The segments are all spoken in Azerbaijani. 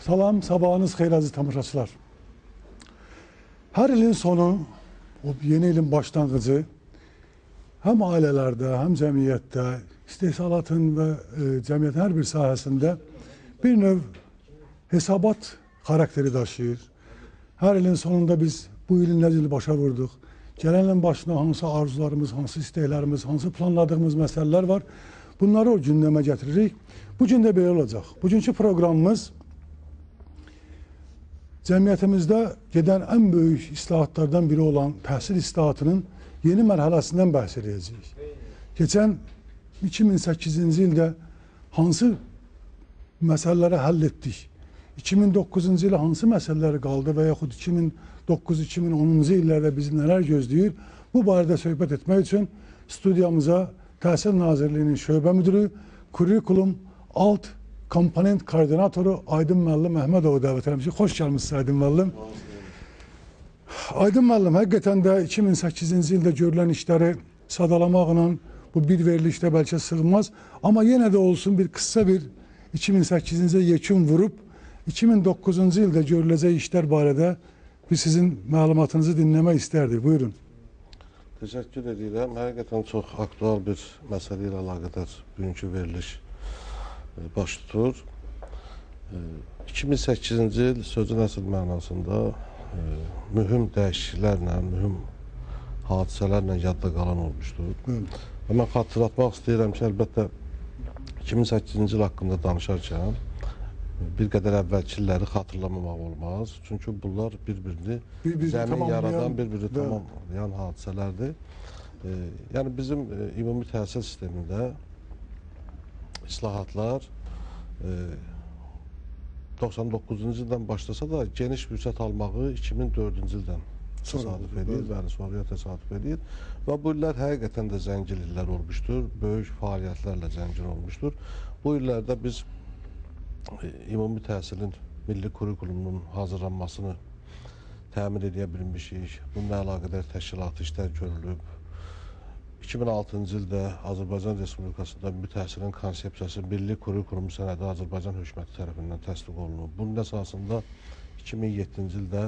Salam, sabahınız xeyir aziz tamaşaçılar. Her ilin sonu, o yeni ilin başlangıcı hem ailelerde hem cemiyette, istihsalatın ve cemiyetin her bir sahasında bir növ hesabat karakteri taşıyır. Her ilin sonunda biz bu ilin necili başa vurduk. Gelen ilin başına hansı arzularımız, hansı isteklerimiz, hansı planladığımız meseleler var. Bunları o gündeme getiririk. Bu gün de böyle olacak. Bugünkü programımız cəmiyyətimizdə gedən ən böyük islahatlardan biri olan təhsil islahatının yeni mərhələsindən bəhs edəcəyik. Keçən 2008-ci ildə hansı məsələləri həll etdik? 2009-cu ilə hansı məsələləri qaldı və yaxud 2009-2010-cu illərdə bizi nələr gözləyir? Bu barədə söhbət etmək üçün studiyamıza Təhsil Nazirliyinin şöbə müdürü, kurikulum alt komponent koordinatoru Aydın müəllim Əhmədovu dəvət eləmişik. Xoş gəlmişsiniz Aydın müəllim. Aydın müəllim, həqiqətən də 2008-ci ildə görülən işləri sadalamaqla bu bir verilişdə bəlkə sığmaz. Amma yenə də olsun bir qısa bir 2008-ci yekun vurub 2009-cu ildə görüləcək işlər barədə biz sizin məlumatınızı dinləmək istərdik. Buyurun. Təşəkkür edirəm. Həqiqətən çox aktual bir məsələ ilə əlaqədar bugünkü veriliş baş tutur. 2008-ci il sözün əsl mənasında mühüm dəyişikliklərlə, mühüm hadisələrlə yadda qalan olmuşdur. Və mən xatırlatmaq istəyirəm ki, əlbəttə 2008-ci il haqqında danışarkən bir qədər əvvəlki illəri xatırlamamaq olmaz. Çünki bunlar bir-birini zəmin yaradan, bir-birini tamamlayan hadisələrdir. Yəni bizim ümumi təhsil sistemində islahatlar 99-cu ildən başlasa da geniş vüsət almağı 2004-cü ildən təsadüf edir, bəli, sonraya təsadüf edir. Və bu illər həqiqətən də zəngin illər olmuşdur, böyük fəaliyyətlərlə zəngin olmuşdur. Bu illərdə biz ümumi təhsilin milli kurikulumunun hazırlanmasını təmin edə bilmişik. Bununla əlaqədar təşkilatı işlər görülüb. 2006-cı ildə Azərbaycan Respublikasında ümumi təhsilin konsepsiyası Milli Kurikulum sənədi Azərbaycan hökuməti tərəfindən təsdiq olunub. Bunun əsasında 2007-ci ildə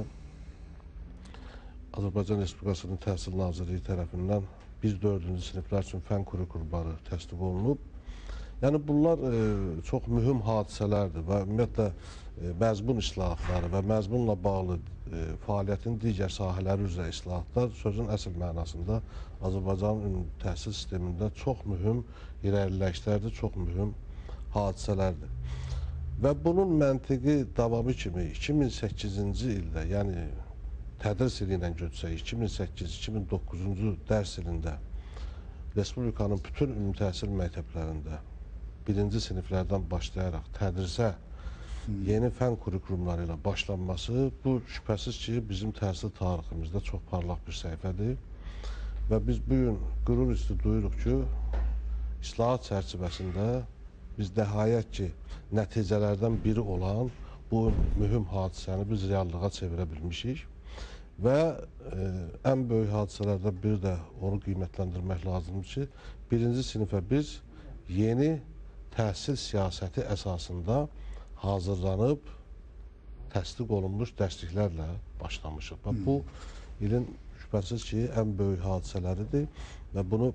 Azərbaycan Respublikasının Təhsil Nazirliyi tərəfindən 1-4-cü siniflər üçün fən kurikulumları təsdiq olunub. Yəni bunlar çox mühüm hadisələrdir və ümumiyyətlə məzmun islahatları və məzmunla bağlı fəaliyyətin digər sahələri üzrə islahatlar sözün əsl mənasında Azərbaycanın təhsil sistemində çox mühüm irəliləyişlərdir, çox mühüm hadisələrdir. Və bunun məntiqi davamı kimi 2008-ci ildə, yəni tədris ili ilə götürsək, 2008-2009-cu dərs ilində Respublikanın bütün ümumi təhsil məktəblərində birinci siniflərdən başlayaraq tədrisə yeni fən kurikulumları ilə başlanması bu şübhəsiz ki, bizim təhsil tariximizdə çox parlaq bir səhifədir. Və biz bugün qürur üstü duyuruq ki, islahat çərçivəsində biz nəhayət ki, nəticələrdən biri olan bu mühüm hadisəni biz reallığa çevirə bilmişik. Və ən böyük hadisələrdən biri də onu qiymətləndirmək lazımdır ki, birinci sinifə biz yeni təhsil siyasəti əsasında hazırlanıb, təsdiq olunmuş dərsliklərlə başlamışıq. Və bu ilin şübhəsiz ki, ən böyük hadisələridir və bunu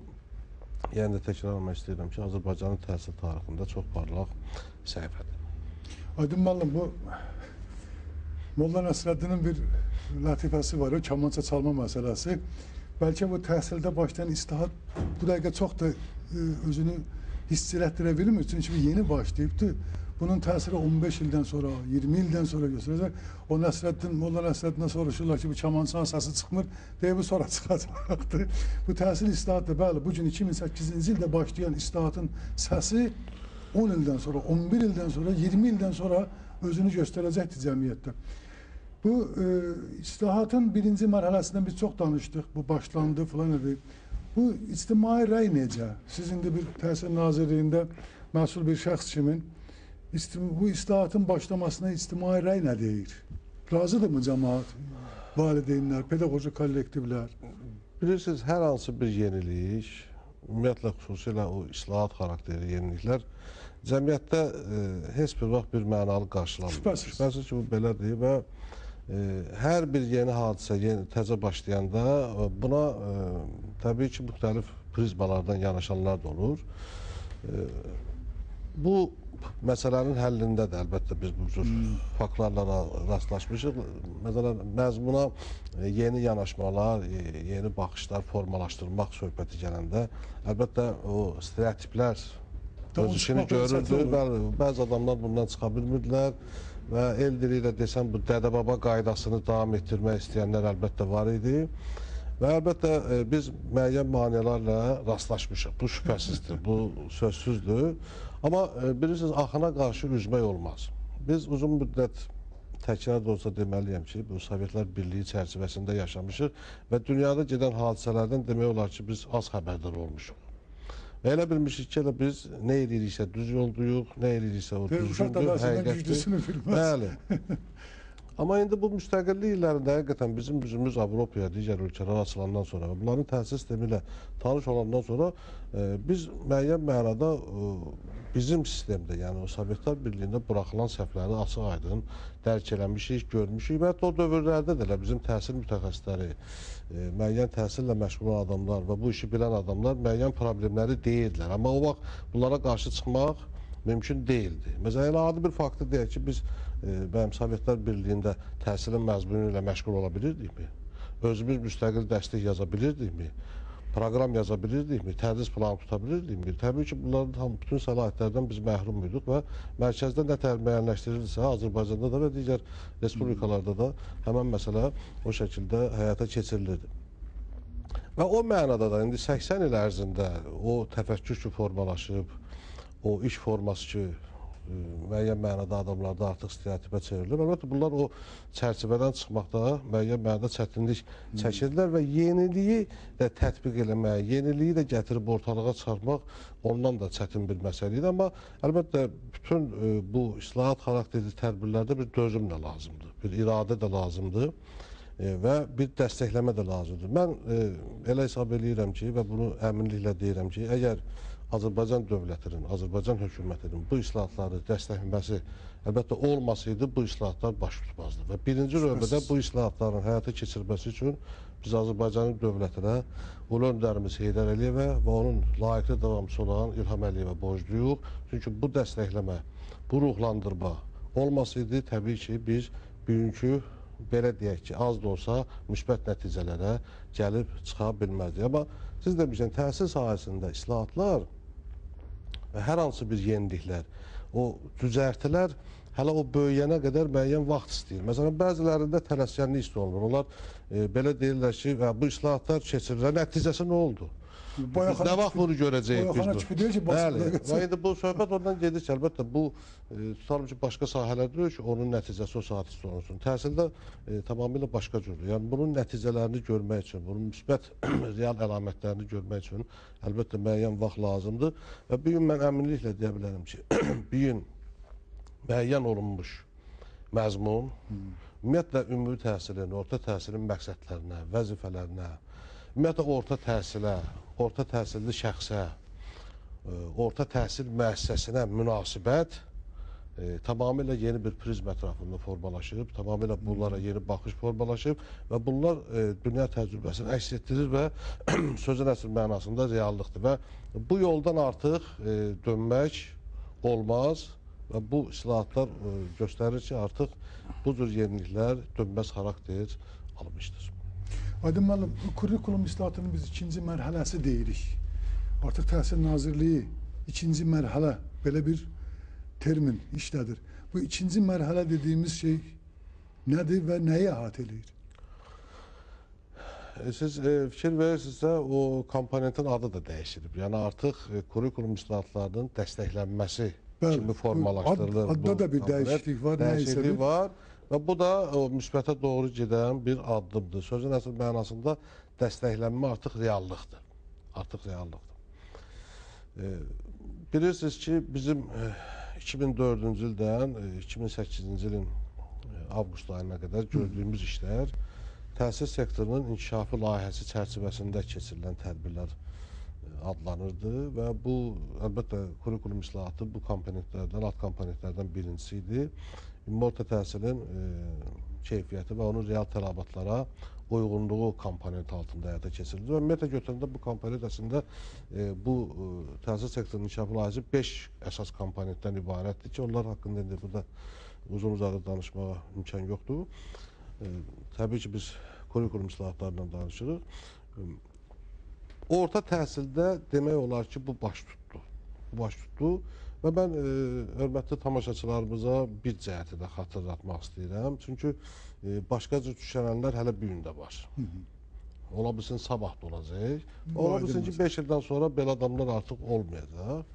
yəni təkrarlamaq istəyirəm ki, Azərbaycanın təhsil tarixində çox parlaq səhifədir. Aydın müəllim, bu Molla Nəsrəddinin bir lətifəsi var, o kamança çalma məsələsi. Bəlkə bu təhsildə başlayan islahat bu dəqiqə çox da özünü hiss elətdirə bilmir. Çünki yeni başlayıbdır. Bunun təsiri 15 ildən sonra, 20 ildən sonra göstərəcək. O Molla Nəsrəddindən soruşurlar ki, bu kamançanın səsi çıxmır, deyə bu sonra çıxacaqdır. Bu təhsil islahatı, bəli, bugün 2008-ci ildə başlayan islahatın səsi 10 ildən sonra, 11 ildən sonra, 20 ildən sonra özünü göstərəcəkdir cəmiyyətdə. Bu islahatın birinci mərhələsindən biz çox danışdıq, bu başlandı filan edir. Bu ictimai rəy necə? Siz indi bir Təhsil Nazirliyində məsul bir şəxs kimin bu islahatın başlamasına ictimai rəy nə deyir? Razıdır mı cəmaat, valideynlər, pedaqoji kollektivlər? Bilirsiniz, hər hansı bir yenilik ümumiyyətlə xüsusilə o islahat xarakterli yeniliklər cəmiyyətdə heç bir vaxt bir mənalı qarşılanmır. Şübhəsiz ki, bu belədir və hər bir yeni hadisə, təzə başlayanda buna təbii ki, müxtəlif prizmalardan yanaşanlar da olur. Bu məsələnin həllində də əlbəttə biz bu cür faktlarla rastlaşmışıq. Məsələn, məzmuna yeni yanaşmalar, yeni baxışlar formalaşdırmaq söhbəti gələndə əlbəttə o stereotiplər öz işini görürdü. Bəzi adamlar bundan çıxa bilmirdilər və el dili ilə desəm bu dədə-baba qaydasını davam etdirmək istəyənlər əlbəttə var idi. Və əlbəttə biz müəyyən maneələrlə rastlaşmışıq. Bu şübhəsizdir, bu sözsüzdür. Amma bilirsiniz, axına qarşı üzmək olmaz. Biz uzun müddət təkrar da olsa deməliyəm ki, bu Sovetlər Birliyi çərçivəsində yaşamışıq və dünyada gedən hadisələrdən demək olar ki, biz az xəbərdar olmuşuq. Və elə bilmişik ki, biz nə ediriksə düz yolduyuq, nə ediriksə o düzgündür, həqiqətdir. Bəli. Amma indi bu müstəqillik illərində həqiqətən bizim üzümüz Avropaya, digər ölkələrə açılandan sonra və bunların təhsil sistemi ilə tanış olandan sonra biz müəyyən mənada bizim sistemdə, yəni o Sovetlər Birliyində buraxılan səhvləri açıq-aydın dərk eləmişik, görmüşük və hətta o dövrlərdə də elə bizim təhsil mütəxəssisləri, müəyyən təhsillə məşğul olan adamlar və bu işi bilən adamlar müəyyən problemləri deyirdilər. Amma o vaxt bunlara qarşı çıxmaq mümkün deyildi. Məsələn, elə adi bir faktı deyək ki, biz Sovetlər Birliyində təhsilin məzmunu ilə məşğul ola bilirdikmi? Özümüz müstəqil dəstək yaza bilirdikmi? Proqram yaza bilirdikmi? Tədris planı tuta bilirdikmi? Təbii ki, bunların bütün səlahiyyətlərdən biz məhrum idik və mərkəzdə nə müəyyənləşdirilirsə, Azərbaycanda da və digər respublikalarda da həmən məsələ o şəkildə həyata keçirilirdi. Və o mənada da indi 80 il ərzində o təfəkkür ki formalaşıb, o iş forması ki müəyyən mənada adamlarda artıq stereotipə çevrilir. Əlbəttə, bunlar o çərçivədən çıxmaqda müəyyən mənada çətinlik çəkirdilər və yeniliyi də tətbiq eləmək, yeniliyi də gətirib ortalığa çıxarmaq ondan da çətin bir məsələ idi. Amma əlbəttə, bütün bu islahat xarakterli tədbirlərdə bir dözüm də lazımdır, bir iradə də lazımdır və bir dəstəkləmə də lazımdır. Mən elə hesab edirəm ki və bunu əminliklə deyirəm ki, əgər Azərbaycan dövlətinin, Azərbaycan hökumətinin bu islahatları dəstəkləməsi əlbəttə olmasaydı bu islahatlar baş tutmazdı. Və birinci növbədə bu islahatların həyata keçirilməsi üçün biz Azərbaycanın dövlətinə ulu öndərimiz Heydər Əliyevə və onun layiqli davamçısı olan İlham Əliyevə borcluyuq. Çünki bu dəstəkləmə, bu ruhlandırma olmasaydı təbii ki biz bugünkü belə deyək ki, az da olsa müsbət nəticələrə gəlib çıxa bilməzdik. Amma siz demişsiniz, təhsil sahəsində islahatlar və hər hansı bir yeniliklər, o düzəltilər hələ o böyüyənə qədər müəyyən vaxt istəyir. Məsələn, bəzilərində tələskənlik istəyir. Onlar belə deyirlər ki, bu islahatlar keçirilir, nəticəsi nə oldu? Nə vaxt bunu görəcəyik biz? Bəli, və indi bu söhbət ondan gedir ki, əlbəttə bu tutalım ki, başqa sahələrdə ki, onun nəticəsi o saat olunsun. Təhsildə tamamilə başqa cürdür. Yəni bunun nəticələrini görmək üçün, bunun müsbət real əlamətlərini görmək üçün əlbəttə müəyyən vaxt lazımdır. Və bir gün mən əminliklə deyə bilərəm ki, bir gün müəyyən olunmuş məzmun, ümumiyyətlə ümumi təhsilin, orta təhsilin məqsədlərinə, vəzifələrinə, ümumiyyətlə orta təhsilə, orta təhsilli şəxsə, orta təhsil müəssisəsinə münasibət tamamilə yeni bir prizm ətrafında formalaşıb, tamamilə bunlara yeni baxış formalaşıb və bunlar dünya təcrübəsini əks etdirir və sözün əsl mənasında reallıqdır. Və bu yoldan artıq dönmək olmaz və bu islahatlar göstərir ki, artıq bu cür yeniliklər dönməz xarakter almışdır. Aydın müəllim, kurikulum islahatının biz ikinci mərhələsi deyirik. Artıq Təhsil Nazirliyi ikinci mərhələ belə bir termin işlədir. Bu ikinci mərhələ dediyimiz şey nədir və nəyi əhatə edir? Siz fikir verirsinizsə, o komponentin adı da dəyişilib. Yəni artıq kurikulum islahatlarının dəstəklənməsi kimi formalaşdırılır. Adda da bir dəyişiklik var, dəyişiklik var. Və bu da o müsbətə doğru gedən bir addımdır. Sözün əsl mənasında dəstəklənmə artıq reallıqdır. Artıq reallıqdır. Bilirsiniz ki, bizim 2004-cü ildən 2008-ci ilin avqust ayına qədər gördüyümüz işlər təhsil sektorunun inkişafı layihəsi çərçivəsində keçirilən tədbirlər adlanırdı və bu əlbəttə kurikulum islahatı bu komponentlərdən, alt komponentlərdən birincisi idi. Ümumi orta təhsilin keyfiyyəti və onun real tələbatlara uyğunluğu komponent altında həyata keçirildi. Və ümumiyyətlə götürəndə bu komponent əslində bu təhsil sektorunun inkişafı layihəsi 5 əsas komponentdən ibarətdir ki, onlar haqqında indi burada uzun-uzadı danışmağa imkan yoxdur. Təbii ki, biz kurikulum islahatlarından danışırıq. Orta təhsildə demək olar ki, bu baş tutdu. Bu baş tutdu və mən hörmətli tamaşaçılarımıza bir cəhəti də xatırlatmaq istəyirəm. Çünki başqa cür düşənənlər hələ bu gün də var. Ola bilsin, sabah da olacaq. Ola bilsin ki, 5 ildən sonra belə adamlar artıq olmayacaq.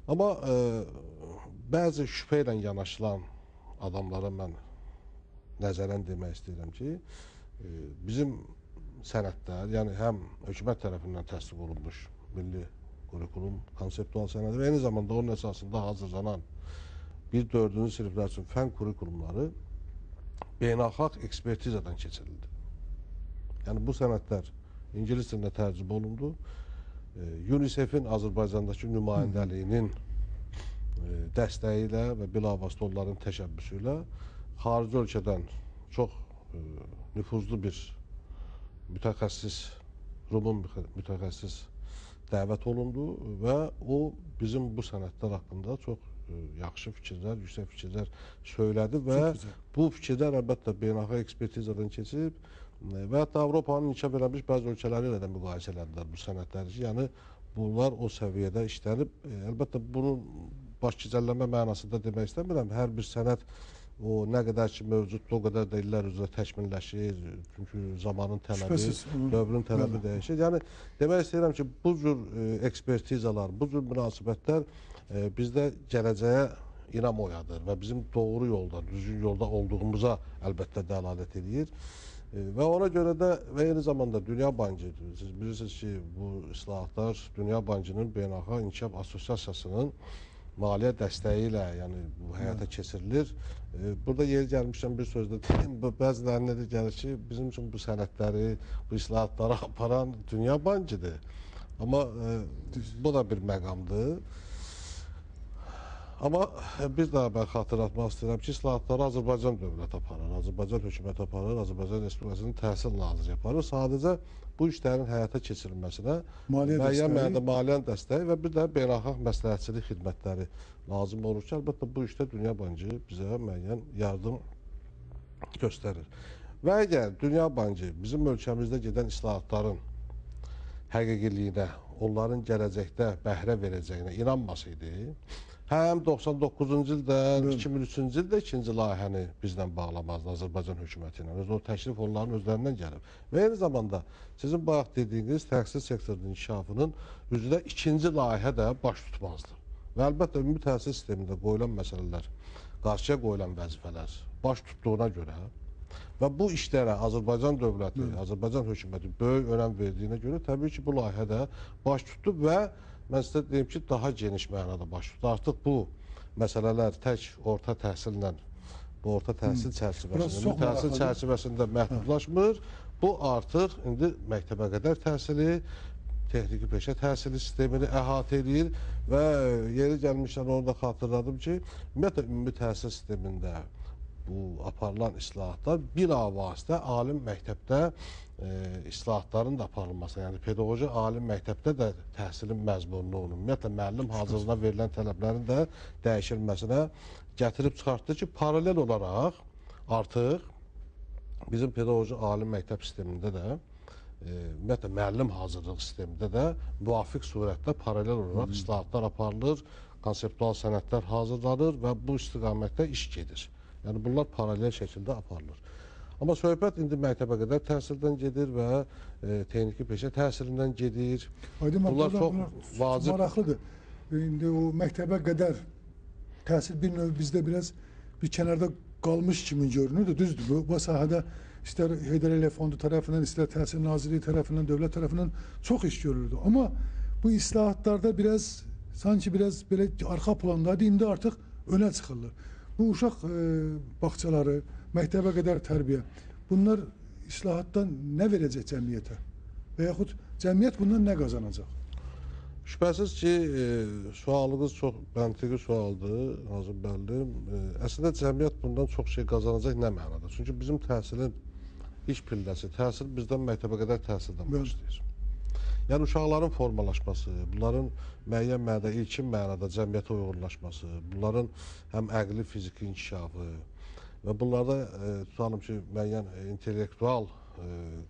Amma bəzi şübhə ilə yanaşılan adamlara mən nəzərən demək istəyirəm ki, bizim sənədlər, yəni həm hökumət tərəfindən təsdiq olunmuş milli kurikulum konseptual sənədi və eyni zamanda onun əsasında hazırlanan 1-4-cü siniflər üçün fən kurikulumları beynəlxalq ekspertizadan keçirildi. Yəni bu sənədlər ingilis dilində tərcümə olundu. UNICEF-in Azərbaycandakı nümayəndəliyinin dəstəyi ilə və bilavasitə onların təşəbbüsü ilə xarici ölkədən çox nüfuzlu bir mütəxəssis, Rumun mütəxəssis dəvət olundu və o bizim bu sənədlər haqqında çox yaxşı fikirlər, yüksək fikirlər söylədi və bu fikirlər əlbəttə beynəlxalq ekspertizadan keçib və hətta Avropanın inkişaf eləmiş bəzi ölkələri ilə də müqayisə elədilər bu sənədləri. Yəni bunlar o səviyyədə işlənib. Əlbəttə bunun baş gicəlləmə mənasında demək istəmirəm. Hər bir sənəd o nə qədər ki mövcuddur, o qədər də illər üzrə təkmilləşir. Çünki zamanın tələbi, dövrün tələbi dəyişir. Yəni demək istəyirəm ki, bu cür ekspertizalar, bu cür münasibətlər bizdə gələcəyə inam oyadır və bizim doğru yolda, düzgün yolda olduğumuza əlbəttə dəlalət edir. Və ona görə də və eyni zamanda Dünya Bankı, siz bilirsiniz ki, bu islahatlar Dünya Bankının Beynəlxalq İnkişaf Assosiasiyasının maliyyə dəstəyi ilə yəni bu həyata keçirilir. Burada yeri gəlmişəm bir sözlə deyim, bəzilərində də gəlir ki, bizim üçün bu sənədləri, bu islahatları aparan Dünya Bankıdır. Amma bu da bir məqamdır. Amma bir daha mən xatırlatmaq istəyirəm ki, islahatları Azərbaycan dövləti aparır, Azərbaycan hökuməti aparır, Azərbaycan Respublikasının Təhsil Naziri aparır. Sadəcə bu işlərin həyata keçirilməsinə müəyyən mənada maliyyə dəstəyi və bir də beynəlxalq məsləhətçilik xidmətləri lazım olur ki, əlbəttə bu işdə Dünya Bankı bizə müəyyən yardım göstərir. Və əgər Dünya Bankı bizim ölkəmizdə gedən islahatların həqiqiliyinə, onların gələcəkdə bəhrə verəcəyinə inanmasaydı, həm 99-cu ildə, 2003-cü ildə ikinci layihəni bizlə bağlamazdı Azərbaycan hökuməti ilə. O təklif onların özlərindən gəlib. Və eyni zamanda sizin bayaq dediyiniz təhsil sektorunun inkişafının üzrə ikinci layihə də baş tutmazdı. Və əlbəttə ümumi təhsil sistemində qoyulan məsələlər, qarşıya qoyulan vəzifələr baş tutduğuna görə və bu işlərə Azərbaycan dövləti, Azərbaycan hökuməti böyük önəm verdiyinə görə təbii ki, bu layihə də baş tutdu və mən sizə deyim ki, daha geniş mənada baş tutdu. Artıq bu məsələlər tək orta təhsillə, bu orta təhsil çərçivəsində, təhsil çərçivəsində məhdudlaşmır. Bu artıq indi məktəbə qədər təhsili, texniki peşə təhsili sistemini əhatə edir və yeri gəlmişdən onu da xatırladım ki, ümumiyyətlə ümumi təhsil sistemində bu aparılan islahatlar bilavasitə alim məktəbdə islahatların da aparılmasına, yəni pedaqoji alim məktəbdə də təhsilin məzmununu, ümumiyyətlə müəllim hazırlığına verilən tələblərin də dəyişilməsinə gətirib çıxartdı ki, paralel olaraq artıq bizim pedaqoji alim məktəb sistemində də ümumiyyətlə müəllim hazırlıq sistemində də müvafiq surətdə paralel olaraq islahatlar aparılır, konseptual sənədlər hazırlanır və bu istiqamətdə iş gedir. Yəni bunlar paralel şəkildə aparılır. Amma söhbət indi məktəbə qədər təhsildən gedir və texniki peşə təhsilindən gedir. Bunlar çox vacib. Maraqlıdır. İndi o məktəbə qədər təhsil bir növ bizdə biraz bir kənarda qalmış kimi görünür. Düzdür, bu sahədə istər Heydər Əliyev Fondu tərəfindən, istər Təhsil Nazirliyi tərəfindən, dövlət tərəfindən çox iş görüldü. Amma bu islahatlarda biraz, sanki biraz belə arxa plandaydı, indi artıq önə çıxırlar. Bu uşaq bağçaları, məktəbə qədər tərbiyə, bunlar islahatdan nə verəcək cəmiyyətə? Və yaxud cəmiyyət bundan nə qazanacaq? Şübhəsiz ki, sualınız çox məntiqi sualdır, Nazım müəllim. Əslində cəmiyyət bundan çox şey qazanacaq nə mənada? Çünki bizim təhsilin ilk pilləsi, təhsil bizdən məktəbə qədər təhsildən başlayır. Yəni uşaqların formalaşması, bunların müəyyən mənada, ilkin mənada cəmiyyətə uyğunlaşması, bunların həm əqli, fiziki inkişafı və bunlarda tutalım ki, müəyyən intellektual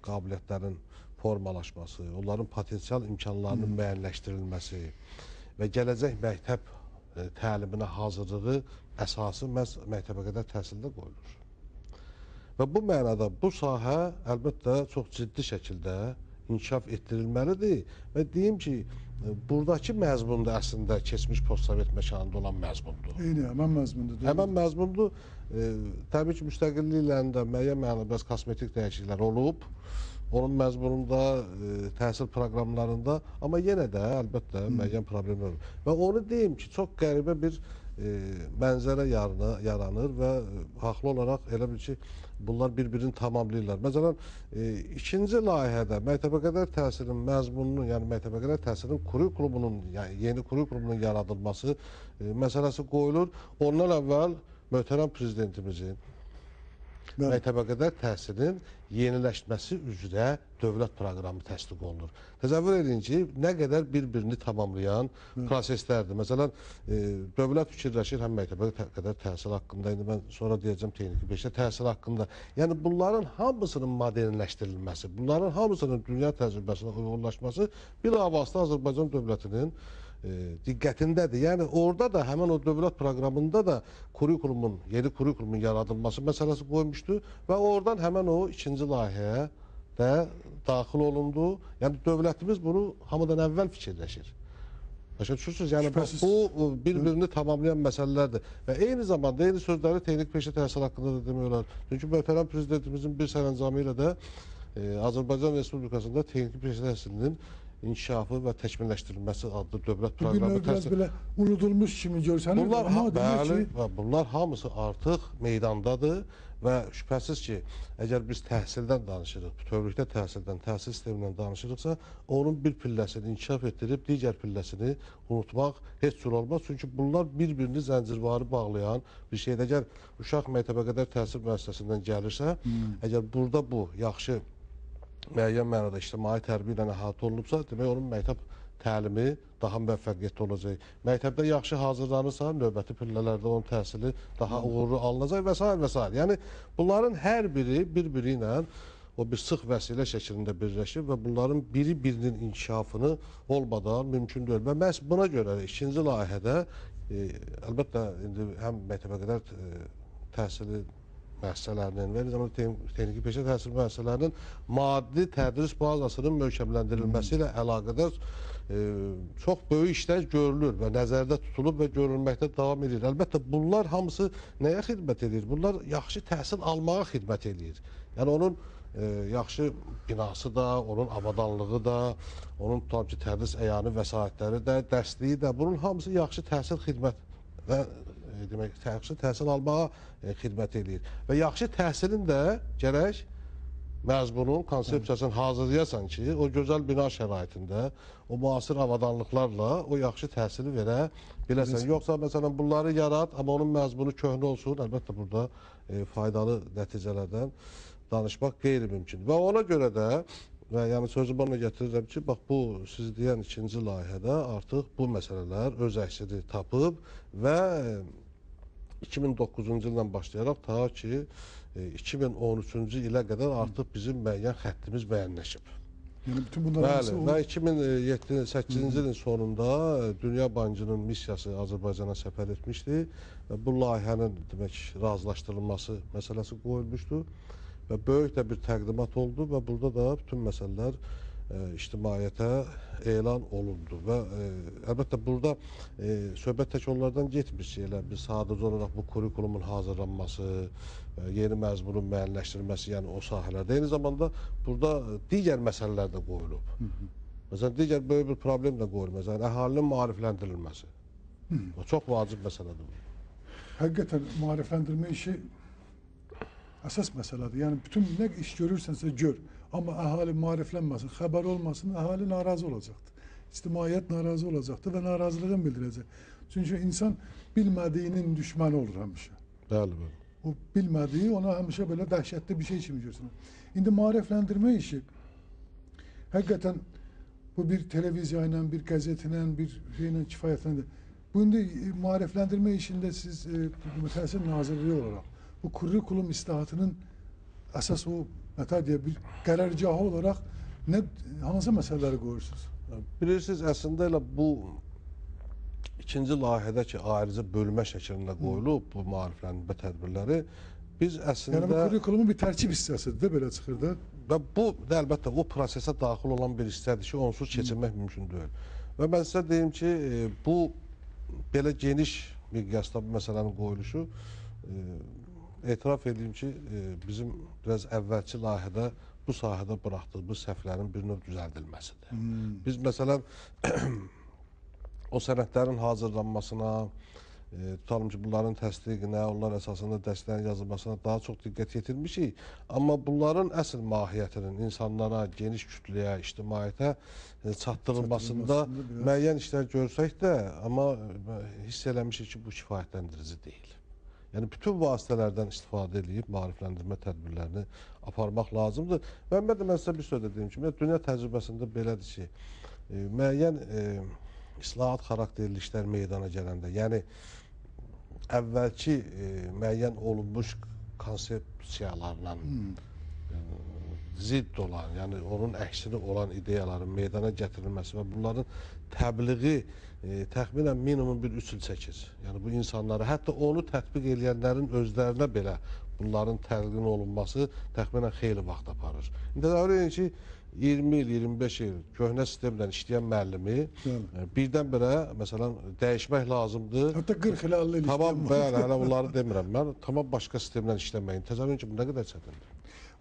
qabiliyyətlərin formalaşması, onların potensial imkanlarının müəyyənləşdirilməsi və gələcək məktəb təliminə hazırlığı əsası məhz məktəbə qədər təhsildə qoyulur. Və bu mənada bu sahə əlbəttə çox ciddi şəkildə inkişaf etdirilməlidir və deyim ki, buradakı məzmun da əslində keçmiş postsovet məkanında olan məzmundur. Eyni, həmən məzmundur. Həmən məzmundur. Təbii ki, müstəqilliklərində müəyyən mənada biraz kosmetik dəyişikliklər olub. Onun məzmununda, təhsil proqramlarında, amma yenə də əlbəttə müəyyən problemlər olur. Və onu deyim ki, çox qəribə bir mənzərə yaranır və haqlı olaraq elə bil ki, bunlar bir-birini tamamlayırlar. Məsələn, ikinci layihədə məktəbə qədər təhsilin məzmununun, yəni məktəbə qədər təhsilin kurikulumunun, yəni yeni kurikulumunun yaradılması məsələsi qoyulur. Ondan əvvəl möhtərəm prezidentimizin məktəbə qədər təhsilin yeniləşməsi üzrə dövlət proqramı təsdiq olunur. Təsəvvür edin ki, nə qədər bir-birini tamamlayan proseslərdir. Məsələn, dövlət fikirləşir həm məktəbə qədər təhsil haqqında, indi mən sonra deyəcəm texniki peşə təhsil haqqında. Yəni bunların hamısının modernləşdirilməsi, bunların hamısının dünya təcrübəsinə uyğunlaşması bilavasitə Azərbaycan dövlətinin diqqətindədir. Yəni orada da həmin o dövlət proqramında da yeni kurikulumun yaradılması məsələsi qoymuşdu və oradan həmin o ikinci layihəyə də daxil olundu. Yəni dövlətimiz bunu hamıdan əvvəl fikirləşir. Başa düşürsünüz? Yəni bu bir-birini tamamlayan məsələlərdir. Və eyni zamanda eyni sözləri texnik peşə təhsil haqqında da demək olar. Çünki möhtərəm prezidentimizin bir sərəncamı ilə də Azərbaycan Respublikasında texnik peşə təhsilinin inkişafı və təkmilləşdirilməsi adlı dövlət proqramı biraz belə unudulmuş kimi görsənir. Bunlar hamısı artıq meydandadır və şübhəsiz ki, əgər biz təhsildən danışırıq, bütövlükdə təhsildən, təhsil sistemindən danışırıqsa, onun bir pilləsini inkişaf etdirib, digər pilləsini unutmaq heç cür olmaz. Çünki bunlar bir-birini zəncirvarı bağlayan bir şeydir. Əgər uşaq məktəbə qədər təhsil müəssisəsindən gəlirsə, əgər burada bu yaxşı müəyyən mənada ictimai tərbiyə ilə əhatə olunubsa, demək onun məktəb təlimi daha müvəffəqiyyətli olacaq. Məktəbdə yaxşı hazırlanırsa, növbəti pillələrdə onun təhsili daha uğurlu alınacaq və s. və s. Yəni bunların hər biri bir-biri ilə o bir sıx vəsilə şəklində birləşir və bunların biri-birinin inkişafını olmadan mümkün deyil. Və məhz buna görə ikinci layihədə əlbəttə indi həm məktəbə qədər təhsili müəssisələrinin və eyni zamanda texniki peşə təhsil müəssisələrinin maddi tədris bazasının möhkəmləndirilməsi ilə əlaqədar çox böyük işlər görülür və nəzərdə tutulub və görülməkdə davam edir. Əlbəttə bunlar hamısı nəyə xidmət edir? Bunlar yaxşı təhsil almağa xidmət edir. Yəni onun yaxşı binası da, onun avadanlığı da, onun tutalım ki, tədris əyanı vəsaitləri də, dərsliyi də, bunun hamısı yaxşı təhsil xidmət və demək, yaxşı təhsil almağa xidmət edir. Və yaxşı təhsilin də gərək məzmunun, konsepsiyasını hazırlayasan ki, o gözəl bina şəraitində, o müasir avadanlıqlarla o yaxşı təhsili verə biləsən. Yoxsa, məsələn, bunları yarat, amma onun məzmunu köhnə olsun, əlbəttə burada faydalı nəticələrdən danışmaq qeyri-mümkündür. Və ona görə də, və yəni sözü bana gətirirəm ki, bax bu siz deyən ikinci layihədə artıq bu məsələlər öz əksini tapıb və 2009-cu ildən başlayaraq ta ki 2013-cü ilə qədər artıq bizim müəyyən xəttimiz müəyyənləşib. Yəni bütün bunlar Bəli, və 2008-ci ilin sonunda Dünya Bankının missiyası Azərbaycana səfər etmişdi və bu layihənin demək razılaşdırılması məsələsi qoyulmuşdu və böyük də bir təqdimat oldu və burada da bütün məsələlər ictimaiyyətə elan olundu və əlbəttə burada söhbət tək onlardan getmir ki, elə bir sadəcə olaraq bu kurikulumun hazırlanması, yeni məzmunun müəyyənləşdirilməsi, yəni o sahələrdə. Eyni zamanda burada digər məsələlər də qoyulub. Məsələn, digər böyük bir problem də qoyulub. Məsələn, əhalinin maarifləndirilməsi. Çox vacib məsələdir bu. Həqiqətən maarifləndirmə işi əsas məsələdir. Yəni bütün nə iş görürsənsə gör. Amma əhali maariflənməsin, xəbər olmasın, əhali narazı olacaqdır. ictimaiyyət narazı olacaqdır və narazılığını bildirəcək. Çünki insan bilmədiyinin düşmanı olur həmişə. Bəli, bəli. O bilmədiyi ona həmişə belə dəhşətli bir şey kimi görsün. İndi maarifləndirmə işi həqiqətən bu bir televiziya ilə, bir qəzet ilə, bir şeylə kifayətləndir. Bu indi maarifləndirmə işində siz Təhsil Nazirliyi olaraq bu kurikulum islahatının əsas o bir qərargahı olaraq hansı məsələləri qoyursunuz? Bilirsiniz, əslində elə bu ikinci layihədə ki, ayrıca bölmə şəklində qoyulub bu maarifləndirmə tədbirləri, biz əslində... Yəni bu kurikulumun bir tərkib hissəsidir də, belə çıxır da. Və bu, əlbəttə, o prosesə daxil olan bir hissədir ki, onsuz keçirmək mümkün deyil. Və mən sizə deyim ki, bu belə geniş miqyasda bu məsələnin qoyuluşu, etiraf edeyim ki, bizim biraz əvvəlki layihədə bu sahədə buraxdığımız səhvlərin bir növ düzəldilməsidir. Biz, məsələn, o sənədlərin hazırlanmasına, tutalım ki, bunların təsdiqinə, onlar əsasında dərslərin yazılmasına daha çox diqqət yetirmişik. Amma bunların əsl mahiyyətinin insanlara, geniş kütləyə, ictimaiyyətə çatdırılmasında müəyyən işlər görsək də, amma hiss eləmişik ki, bu kifayətləndirici deyil. Yəni, bütün vasitələrdən istifadə edib maarifləndirmə tədbirlərini aparmaq lazımdır. Və mən sizə bir söz edeyim ki, dünya təcrübəsində belədir ki, müəyyən islahat xarakterli işlər meydana gələndə, yəni əvvəlki müəyyən olunmuş konsepsiyalarla zidd olan, yəni onun əksini olan ideyaların meydana gətirilməsi və bunların təbliği təxminən minimum bir 3 il çəkir. Yəni bu insanlara, hətta onu tətbiq edənlərin özlərinə belə bunların təbliğinin olunması təxminən xeyli vaxt aparır. İndi təsəvvür edin ki, 20 il, 25 il köhnə sistemlə işləyən müəllimi birdən-birə, məsələn, dəyişmək lazımdır. Hətta 40 il 50 il tamam, bəli, hələ bunları demirəm. Mən tamam başqa sistemlə işləməyin. Təsəvvür edin ki, bu nə qədər çətindir.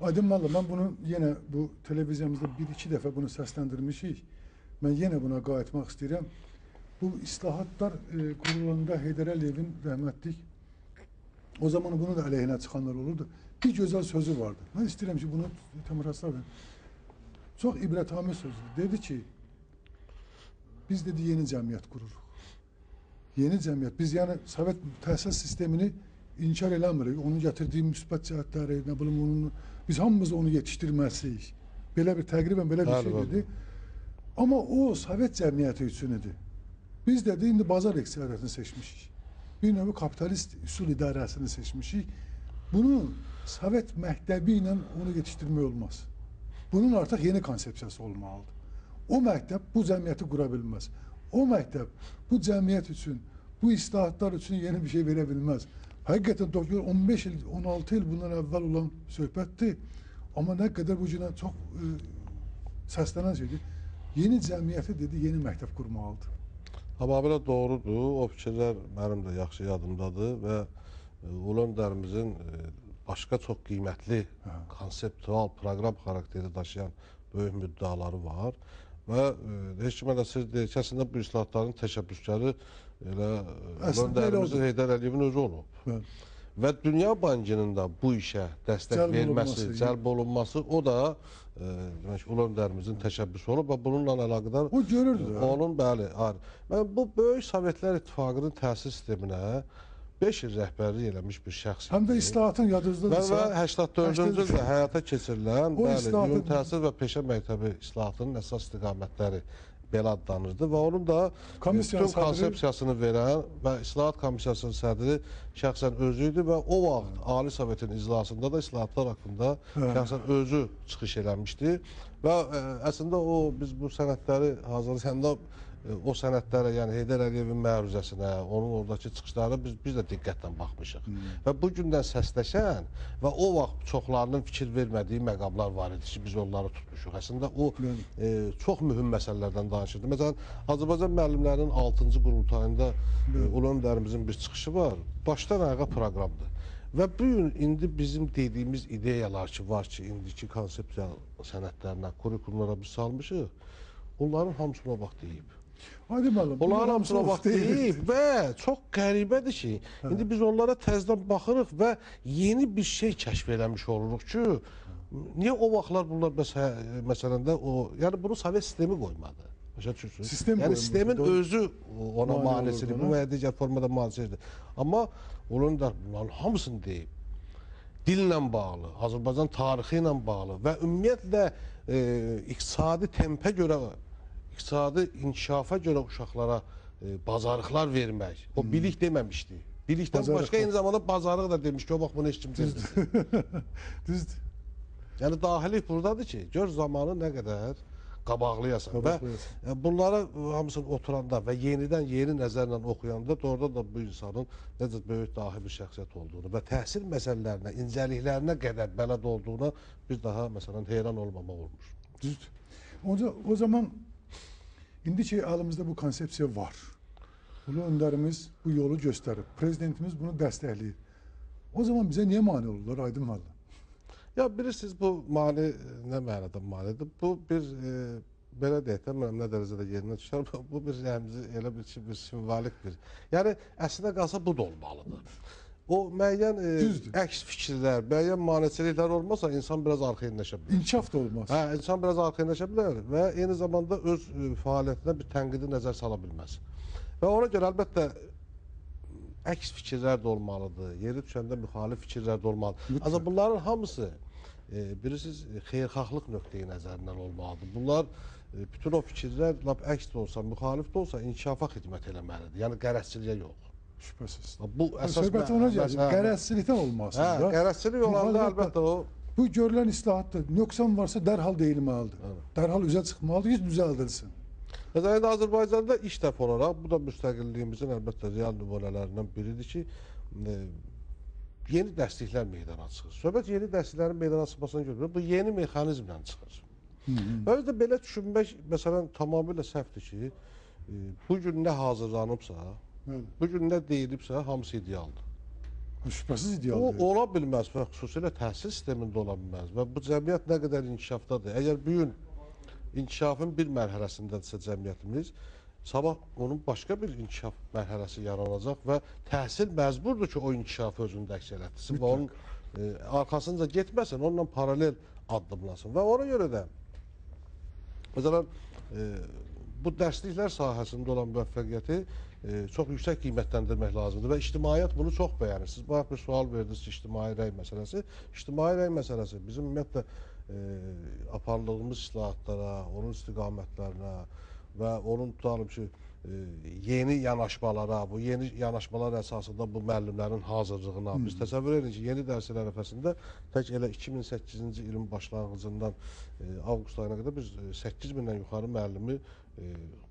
Aydın müəllim, mən bunu yenə bu televiziyamızda bir-iki dəfə bunu səsləndirmişik. Mən yenə buna qayıtmaq istəyirəm. Bu islahatlar qurulanda Heydər Əliyevin rəhmətlik, o zaman bunun da əleyhinə çıxanlar olurdu. Bir gözəl sözü vardı. Mən istəyirəm ki, bunu təmraslar verin. Çox ibrətamiz sözdür. Dedi ki, biz dedi yeni cəmiyyət qururuq. Yeni cəmiyyət. Biz yəni Sovet təhsil sistemini inkar eləmirik. Onun gətirdiyi müsbət cəhətləri, nə bilim, biz hamımız onu yetişdirməliyik. Belə bir təqribən belə bir şey dedi. Amma o Sovet cəmiyyəti üçün idi. Biz dedi, indi bazar iqtisadiyyatını seçmişik. Bir növ kapitalist üsul idarəsini seçmişik. Bunu Sovet məktəbi ilə onu yetişdirmək olmaz. Bunun artıq yeni konsepsiyası olmalıdır. O məktəb bu cəmiyyəti qura bilməz. O məktəb bu cəmiyyət üçün, bu islahatlar üçün yeni bir şey verə bilməz. Həqiqətən 15 il, 16 il bundan əvvəl olan söhbətdir. Amma nə qədər bu günə çox səslənən şeydir. Yeni cəmiyyəti dedi, yeni məktəb qurmalıdır. Tamamilə doğrudur. O fikirlər mənim də yaxşı yadımdadır və Ulu Öndərimizin başqa çox qiymətli konseptual proqram xarakteri daşıyan böyük müddaları var və heç kimə də siz deyir ki, əslində bu islahatların təşəbbüskarı elə Ulu Öndərimizin Heydər Əliyevin özü olub. Və Dünya Bankının da bu işə dəstək verməsi, cəlb olunması, o da Ulu Öndərimizin təşəbbüsü olub və bununla əlaqədar o görürdü. Onun, bəli, mən bu böyük Sovetlər İttifaqının təhsil sisteminə 5 il rəhbərlik eləmiş bir şəxs. Həm də islahatın yadınızdadırsa. Və 84-cü ildə həyata keçirilən ümumi təhsil və peşə məktəbi islahatının əsas istiqamətləri belə adlanırdı və onun da bütün konsepsiyasını verən və İslahat Komissiyasının sədri şəxsən özü idi və o vaxt Ali Sovetin iclasında da islahatlar haqqında şəxsən özü çıxış eləmişdi və əslində biz bu sənədləri hazırlayanda o sənədlərə, yəni Heydər Əliyevin məruzəsinə, onun oradakı çıxışlarına biz də diqqətlə baxmışıq. Və bu gündən səsləşən və o vaxt çoxlarının fikir vermədiyi məqamlar var idi ki, biz onları tutmuşuq. Əslində o çox mühüm məsələlərdən danışırdı. Məsələn, Azərbaycan müəllimlərinin 6-cı qurultayında Ulu Öndərimizin bir çıxışı var. Başdan ayağa proqramdır. Və bu gün indi bizim dediyimiz ideyalar ki, var ki, indiki konsepsiya sənədlərinə, kurikulumlara biz salmışıq, onların hamısına bax deyib. Onların hamısına bax deyib və çox qəribədir ki, indi biz onlara təzdən baxırıq və yeni bir şey kəşf eləmiş oluruq ki, niyə o vaxtlar bunlar məsələndə yəni bunu Sovet sistemi qoymadı. Başa düşürsünüz? Sistem Yəni qoyulmuşdu, sistemin doğru. özü ona Mane manisini olurdu bu ona. və ya digər formada manisinidir. Amma onun da bunların hamısını deyib. Dillə bağlı, Azərbaycan tarixi ilə bağlı və ümumiyyətlə iqtisadi tempə görə, iqtisadi inkişafa görə uşaqlara bacarıqlar vermək. O bilik deməmişdi. Bilikdən Bacarıqlar. başqa eyni zamanda bacarıq da demiş ki, o bax bunu heç kim bilmir. Düzdür. Yəni dahilik buradadır ki, gör zamanı nə qədər qabaqlayasan və Qabaqlayasan. bunlara hamısını oturanda və yenidən yeni nəzərlə oxuyanda doğrudan da bu insanın necə böyük dahi bir şəxsiyyət olduğunu və təhsil məsələlərinə, incəliklərinə qədər bələd olduğuna bir daha məsələn heyran olmamaq olmuş. Düzdür. O zaman indiki əlimizdə bu konsepsiya var. Ulu önderimiz bu yolu göstərib. Prezidentimiz bunu dəstəkləyir. O zaman bizə niyə mane olurlar Aydın müəllim? Ya bilirsiniz bu mani nə mənada manidir? Bu bir belə deyək də mənim nə dərəcədə yerinə düşər. Bu bir rəmzi elə bir simvolik bir. Yəni əslində qalsa bu da olmalıdır. O müəyyən əks fikirlər, müəyyən maneçiliklər olmasa insan biraz arxayınlaşa bilər. İnkişaf da olmaz. Hə, insan biraz arxayınlaşa bilər və eyni zamanda öz fəaliyyətinə bir tənqidi nəzər sala bilməz. Və ona görə əlbəttə əks fikirlər də olmalıdır. Yeri düşəndə müxalif fikirlər də olmalıdır. Ancaq bunların hamısı bilirsiniz xeyirxahlıq nöqteyi nəzərindən olmalıdır. Bunlar bütün o fikirlər lap əks də olsa, müxalif də olsa inkişafa xidmət eləməlidir. Yəni qərəzçiliyə yox. Şübhəsiz. Bu əsas söhbəti ona gəlir. Qərəzçilikdən olmasın da. Qərəzçilik olanda əlbəttə o bu görülən islahatdır. Nöqsan varsa dərhal deyilməlidir. Dərhal üzə çıxmalıdır ki, düzəldilsin. Məsələn, Azərbaycanda ilk dəfə olaraq, bu da müstəqilliyimizin əlbəttə real nümunələrindən biridir ki, yeni dərsliklər meydana çıxır. Söhbət yeni dərsliklərin meydana çıxmasına görə bu yeni mexanizmlə çıxır. Və özdə belə düşünmək, məsələn, tamamilə səhvdir ki, bugün nə hazırlanıbsa, bugün nə deyilibsə, hamısı idealdır. Şübhəsiz O idealdır. ola bilməz və xüsusilə təhsil sistemində ola bilməz və bu cəmiyyət nə qədər inkişafdadır. Əgər bugün inkişafın bir mərhələsindədirsə cəmiyyətimiz, sabah onun başqa bir inkişaf mərhələsi yaranacaq və təhsil məcburdur ki, o inkişafı özündə əks elətdirsin və onun arxasınca getməsin, onunla paralel addımlasın. Və ona görə də məsələn, bu dərsliklər sahəsində olan müvəffəqiyyəti çox yüksək qiymətləndirmək lazımdır və ictimaiyyət bunu çox bəyənir. Siz bayaq bir sual verdiniz ki, ictimai rəy məsələsi. İctimai rəy məsələsi bizim ümumiyyətlə apardığımız islahatlara, onun istiqamətlərinə və onun tutalım ki, yeni yanaşmalara, bu yeni yanaşmalar əsasında bu müəllimlərin hazırlığına, biz təsəvvür edin ki, yeni dərslər ərəfəsində tək elə 2008-ci ilin başlanğıcından avqust ayına qədər biz 8000-dən yuxarı müəllimi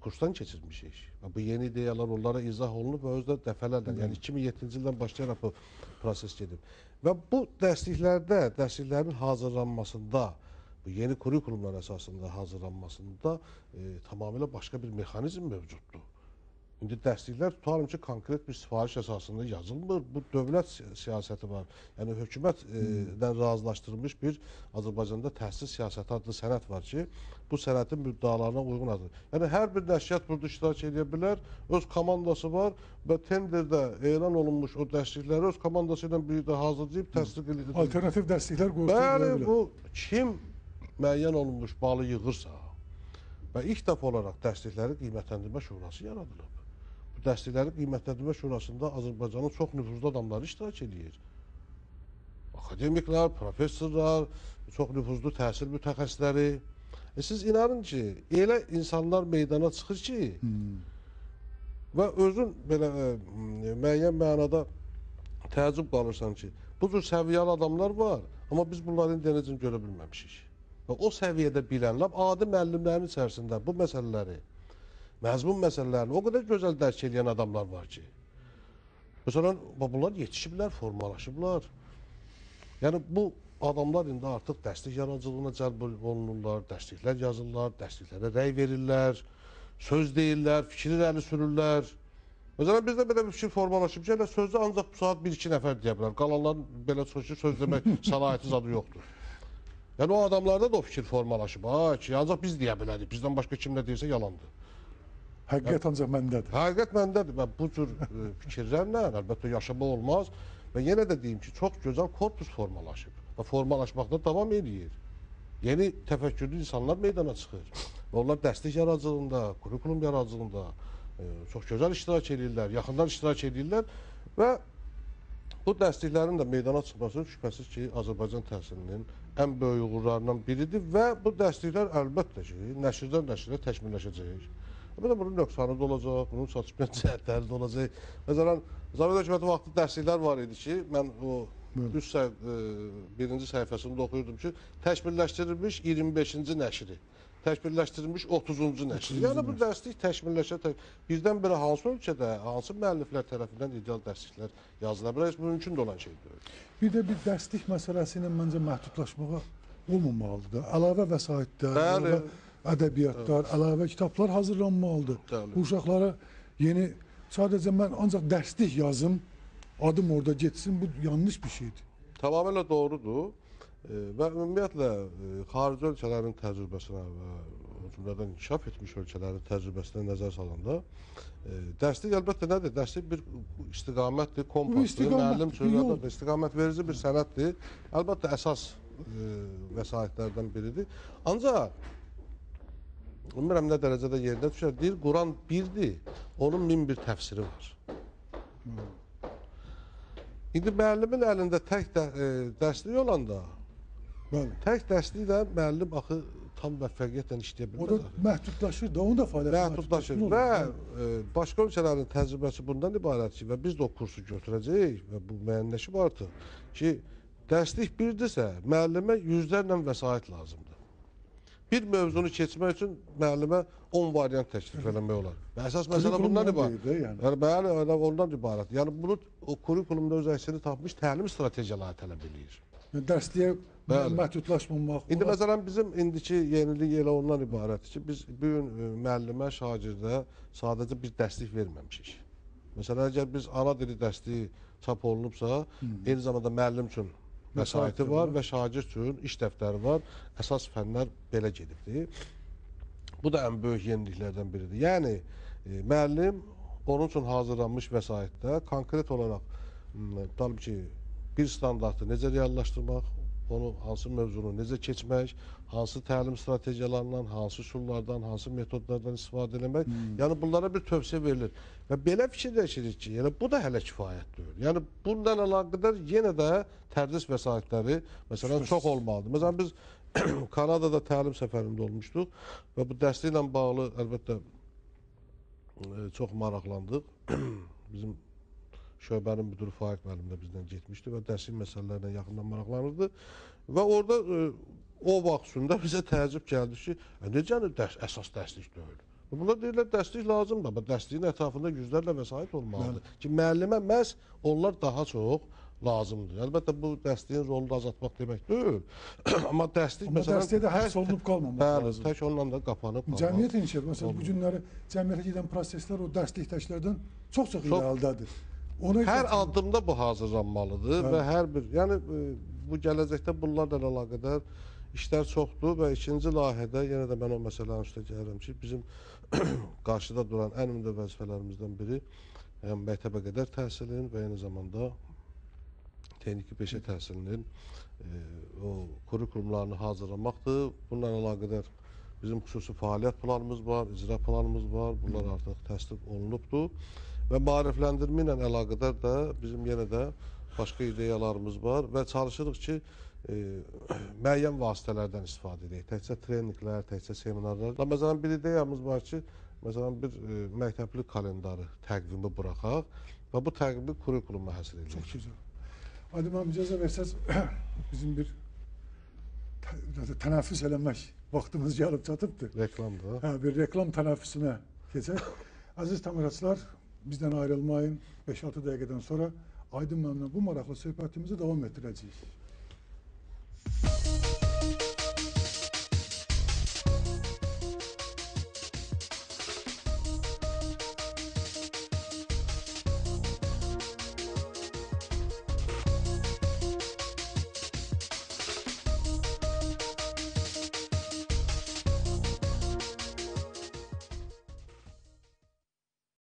kursdan keçirmişik. Bu yeni ideyalar onlara izah olunub və özdə dəfələrlə, yəni 2007-ci ildən başlayaraq bu proses gedib. Və bu dərsliklərin hazırlanmasında, bu yeni kurikulumlar əsasında hazırlanmasında tamamilə başqa bir mexanizm mövcuddur. İndi dərsliklər tutalım ki, konkret bir sifariş əsasında yazılmır. Bu dövlət siyasəti var. Yəni hökumətdən razılaşdırılmış bir Azərbaycanda təhsil siyasəti adlı sənəd var ki, bu sənədin müddalarına uyğun adır. Yəni hər bir nəşriyyat burada iştirak edə bilər, öz komandası var və tenderdə elan olunmuş o dərslikləri öz komandası ilə birlikdə hazırlayıb təsdiq edir. Alternativ dərsliklər qoyulur. Bəli, bu kim müəyyən olunmuş balı yığırsa və ilk dəfə olaraq dərslikləri qiymətləndirmə şurası yaradılıb. Bu dərslikləri qiymətləndirmə şurasında Azərbaycanın çox nüfuzlu adamları iştirak edir. Akademiklər, professorlar, çox nüfuzlu təhsil mütəxəssisləri. Siz inanın ki, elə insanlar meydana çıxır ki, və özün belə müəyyən mənada təəccüb qalırsan ki, bu cür səviyyəli adamlar var, amma biz bunları indiyənəcən görə bilməmişik. Və o səviyyədə bilən, adi müəllimlərin içərisində bu məsələləri, məzmun məsələlərini o qədər gözəl dərk edən adamlar var ki, məsələn, bunlar yetişiblər, formalaşıblar. Yəni, bu adamlar indi artıq dərslik yaradıcılığına cəlb olunurlar, dərsliklər yazırlar, dərsliklərə rəy verirlər, söz deyirlər, fikir irəli sürürlər. Məsələn, bizdə belə bir fikir formalaşıb ki, sözdə ancaq bu saat 1-2 nəfər deyə bilər. Qalanların belə çıxır ki, söz demək səlahiyyəti zadı yoxdur. Yəni, o adamlarda da o fikir formalaşıb. Ki, ancaq biz deyə bilərik, bizdən başqa kim nə deyirsə yalandır. Həqiqət ancaq məndədir. Həqiqət məndədir və bu cür fikirlərlə əlbəttə yaşamaq olmaz. Və yenə də deyim ki, çox gözəl korpus formalaşıb və formalaşmaqda davam edir. yeni təfəkkürlü insanlar meydana çıxır. Və onlar dəstək yaradıcılığında, kurikulum yaradıcılığında çox gözəl iştirak edirlər, yaxından iştirak edirlər və bu dəstəklərin də meydana çıxması şübhəsiz ki, Azərbaycan təhsilinin ən böyük uğurlarından biridir və bu dəstəklər əlbəttə ki, nəşrdən nəşrə təkmilləşəcək. Bir də bunun nöqsanı da olacaq, bunun çatışmayan cəhətləri də olacaq. Məsələn, Zavod hökuməti vaxtı dəstəklər var idi ki, mən o birinci səhifəsində oxuyurdum ki, təkmilləşdirilmiş 25-ci nəşri, təkmilləşdirilmiş 30-cu nəşri. Yəni bu dəstək təkmilləşə, birdən-birə hansı ölkədə, hansı müəlliflər tərəfindən ideal dəstəklər yazıla bilər, heç mümkün də olan şey deyil. Bir də bir dəstək məsələsi ilə məncə məhdudlaşmağa olmamalıdır. Əlavə vəsaitlər, əlavə ədəbiyyatlar, əlavə kitablar hazırlanmalıdır. Bu uşaqlara yeni, sadəcə mən ancaq dərslik yazım, adım orada getsin, bu yanlış bir şeydir. Tamamilə doğrudur və ümumiyyətlə xarici ölkələrin təcrübəsinə və o cümlədən inkişaf etmiş ölkələrin təcrübəsinə nəzər salanda dərslik əlbəttə nədir? Dərslik bir istiqamətdir, kompasdır, müəllim üçün istiqamət verici bir sənətdir. Əlbəttə əsas vəsaitlərdən biridir. Ancaq bilmirəm nə dərəcədə yerinə düşər. Deyir, Quran birdir, onun min bir təfsiri var. İndi müəllimin əlində tək dərslik olanda, tək dərsliklə müəllim axı tam müvəffəqiyyətlə işləyə bilməz. O da məhdudlaşır da, onun da fəaliyyəti məhdudlaşır və başqa ölkələrin təcrübəsi bundan ibarət ki, və biz də o kursu götürəcəyik və bu müəyyənləşib artıq ki, dərslik birdirsə, müəllimə yüzlərlə vəsait lazımdır. Bir mövzunu keçmək üçün müəllimə 10 variant təklif eləmək olar. Və əsas məsələ bundan ibarət. Bəli, ondan ibarət. Yəni bunu o kurikulumda öz əksini tapmış təlim strategiyaları tələb edir. Dərsliyə məhdudlaşmamaq. İndi məsələn bizim indiki yenilik elə ondan ibarətdir ki, biz bu gün müəllimə, şagirdə sadəcə bir dərslik verməmişik. Məsələn, əgər biz ana dili dərsliyi çap olunubsa, eyni zamanda müəllim üçün vəsaiti var və şagird üçün iş dəftəri var. Əsas fənlər belə gedibdir. Bu da ən böyük yeniliklərdən biridir. Yəni, müəllim onun üçün hazırlanmış vəsaitdə konkret olaraq tabii ki, bir standartı necə reallaşdırmaq, onu hansı mövzunu necə keçmək, hansı təlim strategiyalarından, hansı üsullardan, hansı metodlardan istifadə eləmək, yəni bunlara bir tövsiyə verilir. Və belə fikirləşirik ki, yəni bu da hələ kifayət deyil. Yəni bundan əlaqədar yenə də tədris vəsaitləri məsələn çox olmalıdır. Məsələn biz Kanadada təlim səfərində olmuşduq və bu dərsliklə bağlı əlbəttə çox maraqlandıq. Bizim şöbənin müdürü Faiq müəllim də bizdən getmişdi və dərslik məsələlərlə yaxından maraqlanırdı. Və orada o vaxtında bizə təəccüb gəldi ki, necə əsas dərslik deyil? Bunlar deyirlər, dərslik lazımdır, amma dərsliyin ətrafında yüzlərlə vəsait olmalıdır. Ki, müəllimə məhz onlar daha çox lazımdır. Əlbəttə, bu dərsliyin rolunu azaltmaq demək deyil. Amma dərslik məsələn... Amma dərsliyə də həbs olunub qalmamaq lazım. Bəli, tək onunla da qapanıb qalmaq. Cəmiyyət inkişafı, məsələn, bu günləri cəmiyyətə gedən proseslər o dərslikdəklərdən çox irəlilədir. Hər addımda bu hazırlanmalıdır və hər bir, yəni bu gələcəkdə bunlarla əlaqədar işlər çoxdur və ikinci layihədə yenə də mən o məsələnin üstə gəlirəm ki, bizim qarşıda duran ən ümumi vəzifələrimizdən biri həm məktəbə qədər təhsilin və eyni zamanda texniki peşə təhsilinin o kurikulumlarını hazırlamaqdır. Bununla əlaqədar bizim xüsusi fəaliyyət planımız var, icra planımız var, bunlar artıq təsdiq olunubdur. Və maarifləndirmə ilə əlaqədar da bizim yenə də başqa ideyalarımız var və çalışırıq ki, müəyyən vasitələrdən istifadə edək. Təkcə treninqlər, təkcə seminarlar. Məsələn, bir ideyamız var ki, məsələn, bir məktəbli kalendarı təqvimi buraxaq və bu təqvimi kurikuluma həsr edək. Çox güzel. Aydın müəllim, icazə versəz, bizim bir tənəffüs eləmək vaxtımız gəlib çatıbdır. Reklamdır. Bir reklam tənəffüsünə keçək. Əziz tamaşaçılar, bizdən ayrılmayın. 5-6 dəqiqədən sonra Aydın müəllimlə bu maraqlı söhbətimizi davam etdirəcəyik.